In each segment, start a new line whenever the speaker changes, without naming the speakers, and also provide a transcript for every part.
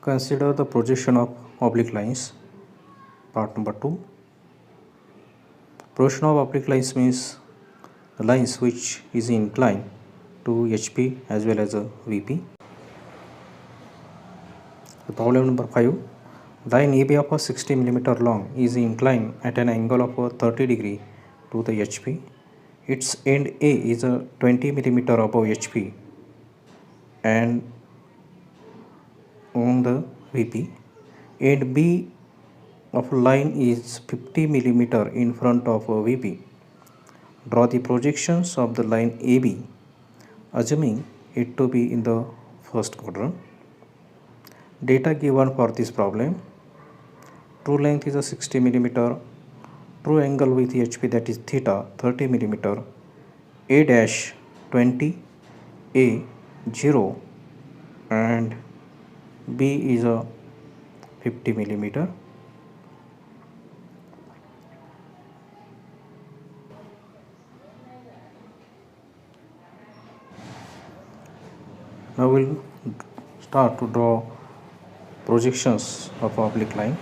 Consider the projection of oblique lines. Part number 2. Projection of oblique lines means the lines which is inclined to HP as well as VP. The problem number 5. Line AB of a 60 mm long is inclined at an angle of 30 degree to the HP. Its end A is 20 mm above HP and on the VP. End B of line is 50 mm in front of VP. Draw the projections of the line AB, assuming it to be in the first quadrant. Data given for this problem: true length is a 60 mm, true angle with HP, that is theta, 30 mm, A dash 20, A 0, and B is a 50 mm. Now we'll start to draw projections of oblique line.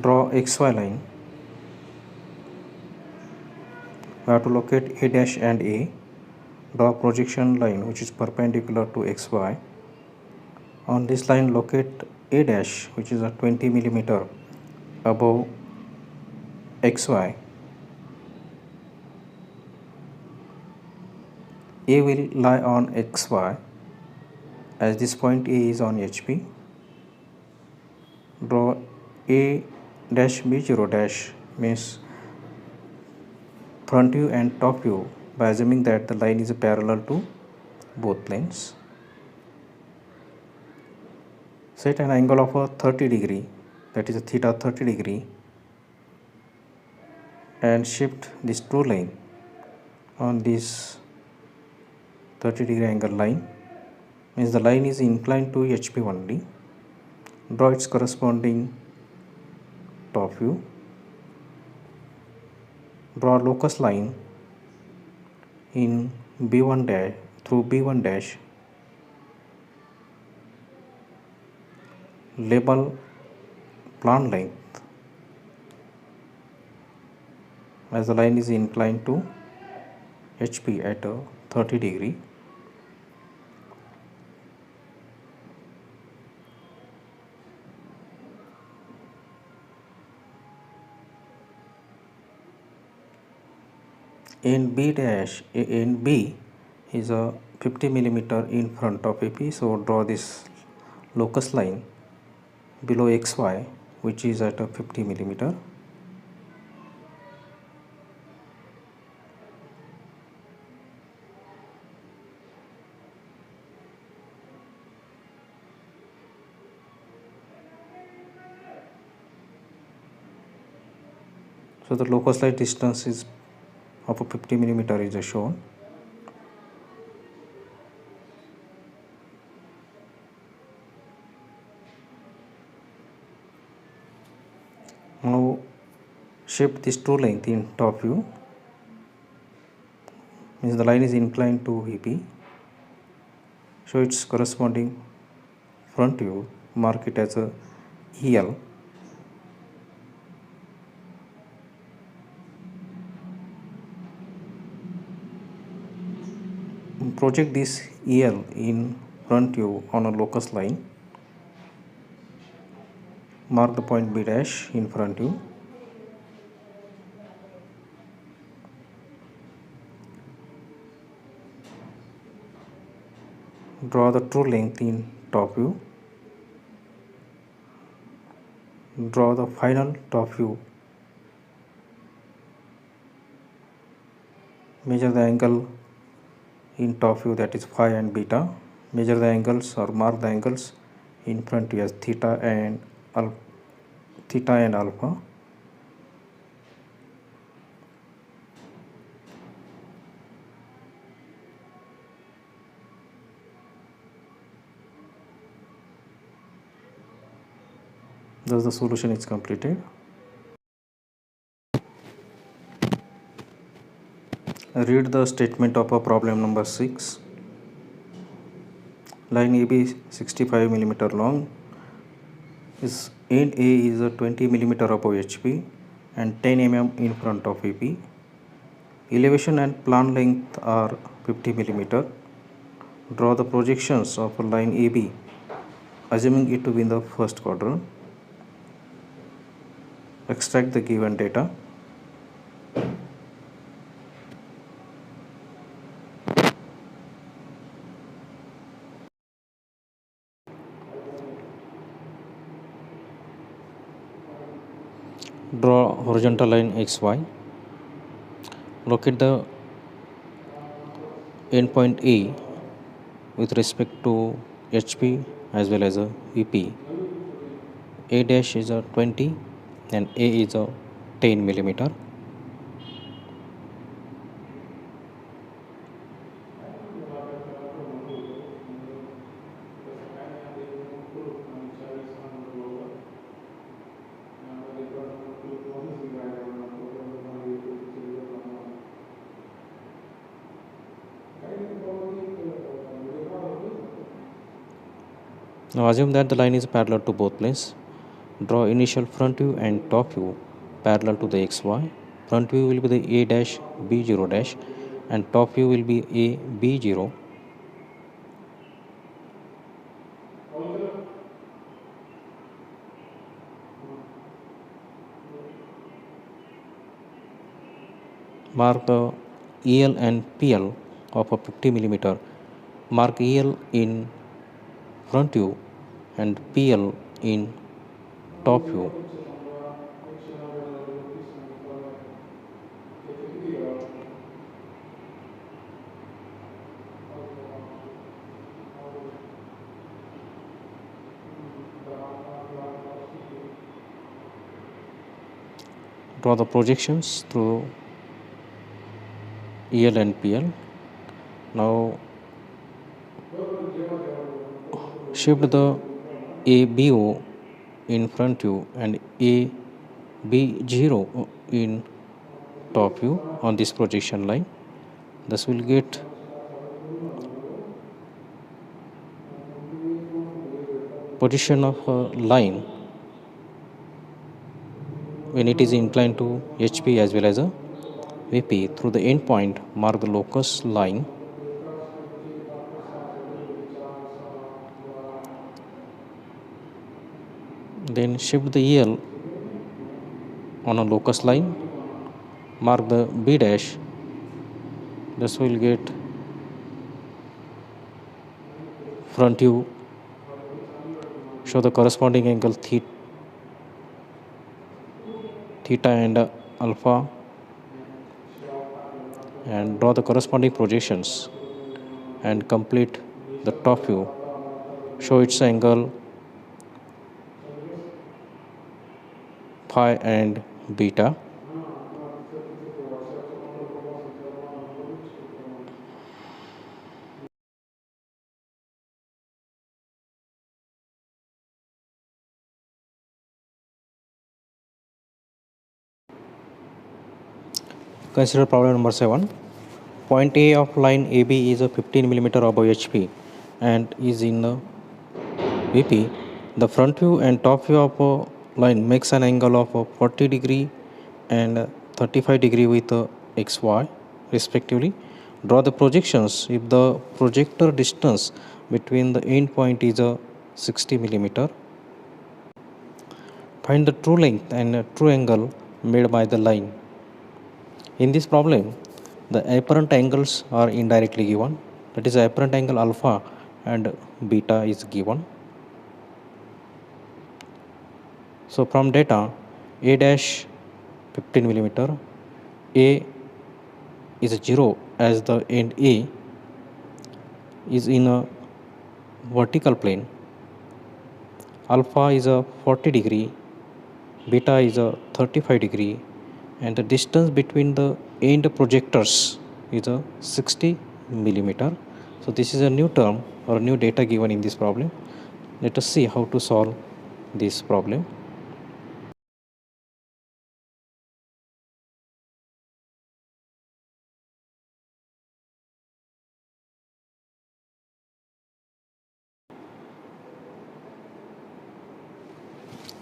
Draw XY line. We have to locate A dash and A. Draw projection line which is perpendicular to XY. On this line, locate A dash, which is a 20 mm above XY. A will lie on XY as this point A is on HP. Draw A dash B0 dash, means front view and top view, by assuming that the line is parallel to both planes. Set an angle of 30 degree, that is theta 30 degree, and shift this true line on this 30 degree angle line, means the line is inclined to HP only. Draw its corresponding top view. Draw locus line in B1 dash through B1 dash. Label plan length as the line is inclined to HP at 30 degree. In B dash, in B is a 50 mm in front of AP, so draw this locus line below XY, which is at a 50 mm. So the locus line distance is of a 50 mm is shown. Now shift this true length in top view, means the line is inclined to VP. So its corresponding front view, mark it as a EL. Project this EL in front view on a locus line. Mark the point B dash in front view. Draw the true length in top view. Draw the final top view. Measure the angle in top view, that is phi and beta. Measure the angles or mark the angles in front view as theta and alpha. Thus the solution is completed. Read the statement of a problem number 6. Line AB is 65 millimeter long. Is end A is a 20 millimeter above HP and 10 mm in front of VP. Elevation and plan length are 50 millimeter. Draw the projections of line AB, assuming it to be in the first quadrant. Extract the given data. Draw horizontal line XY. Locate the endpoint A with respect to HP as well as a VP. A dash is a 20 and A is a 10 millimeter. Now assume that the line is parallel to both planes. Draw initial front view and top view parallel to the XY. Front view will be the A dash B0 dash and top view will be A B0. Mark the EL and PL of a 50 millimeter. Mark EL in front view and PL in top view. Draw the projections through EL and PL. Now shift the ABO in front view and AB0 in top view on this projection line. Thus we'll get position of a line when it is inclined to HP as well as a VP. Through the endpoint, mark the locus line. Then shift the EL on a locus line. Mark the B dash. Thus we'll get front view. Show the corresponding angle theta and alpha and draw the corresponding projections and complete the top view. Show its angle phi and beta. Consider problem number 7. Point A of line AB is a 15 millimeter above HP and is in VP. The front view and top view of a line makes an angle of 40 degree and 35 degree with XY respectively. Draw the projections if the projector distance between the end point is 60 millimeter. Find the true length and true angle made by the line. In this problem, the apparent angles are indirectly given. That is, apparent angle alpha and beta is given. So from data, A dash 15 millimeter, A is 0 as the end A is in a vertical plane. Alpha is a 40 degree, beta is a 35 degree, and the distance between the end projectors is a 60 millimeter. So this is a new term or new data given in this problem. Let us see how to solve this problem.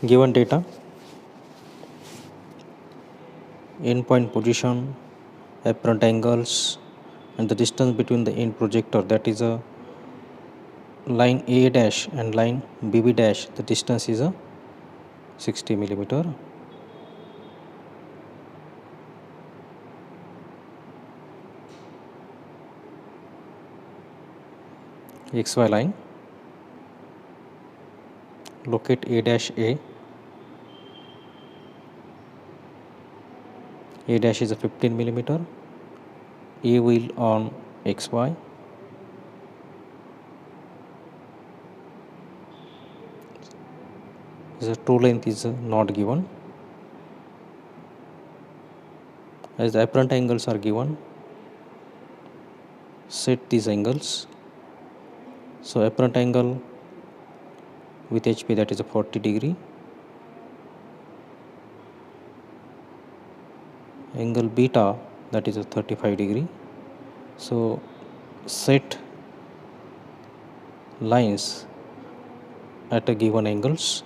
Given data, endpoint position, apparent angles, and the distance between the end projector, that is a line A dash and line BB dash, the distance is a 60 millimeter. XY line, locate A dash A. A dash is a 15 millimeter. A wheel on XY. The true length is not given. As the apparent angles are given, set these angles. So apparent angle with HP, that is a 40 degree. Angle beta, that is a 35 degree. So set lines at a given angles.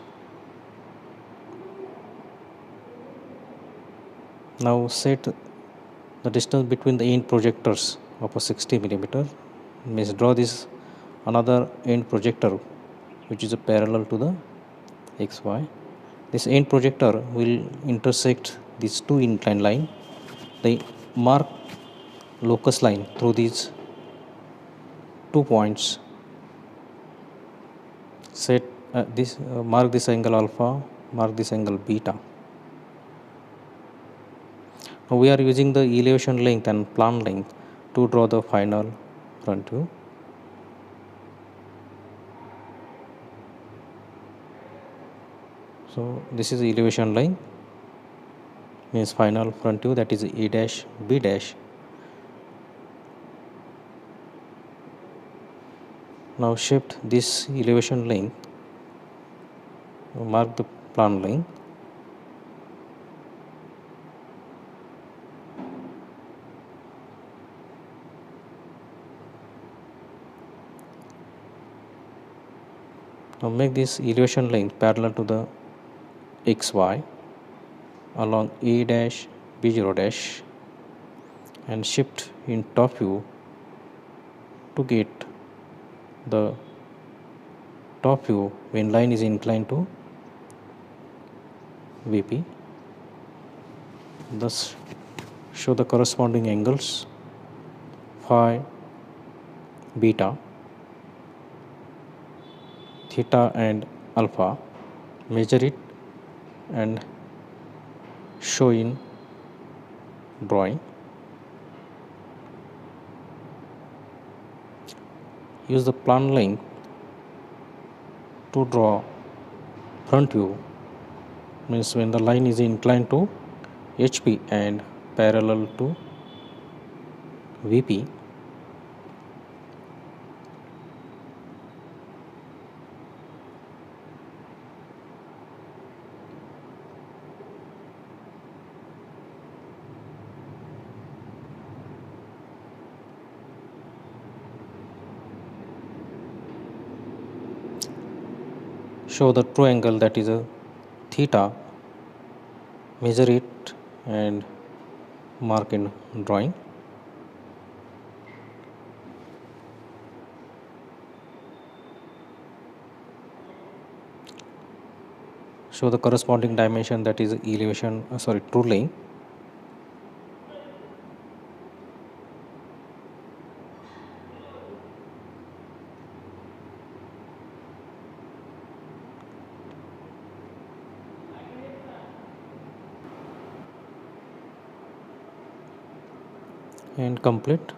Now set the distance between the end projectors of a 60 millimeter. Means draw this another end projector which is a parallel to the XY. This end projector will intersect these two inclined line. They mark locus line through these 2 points. Set mark this angle alpha, mark this angle beta. Now we are using the elevation length and plan length to draw the final front view. So this is the elevation line, means final front view, that is A dash B dash. Now shift this elevation length, mark the plan length. Now make this elevation length parallel to the XY along A dash B0 dash and shift in top view to get the top view when line is inclined to VP. Thus show the corresponding angles phi, beta, theta and alpha. Measure it and show in drawing. Use the plan length to draw front view, means when the line is inclined to HP and parallel to VP. Show the true angle, that is a theta. Measure it and mark in drawing. Show the corresponding dimension, that is elevation, true length. And complete.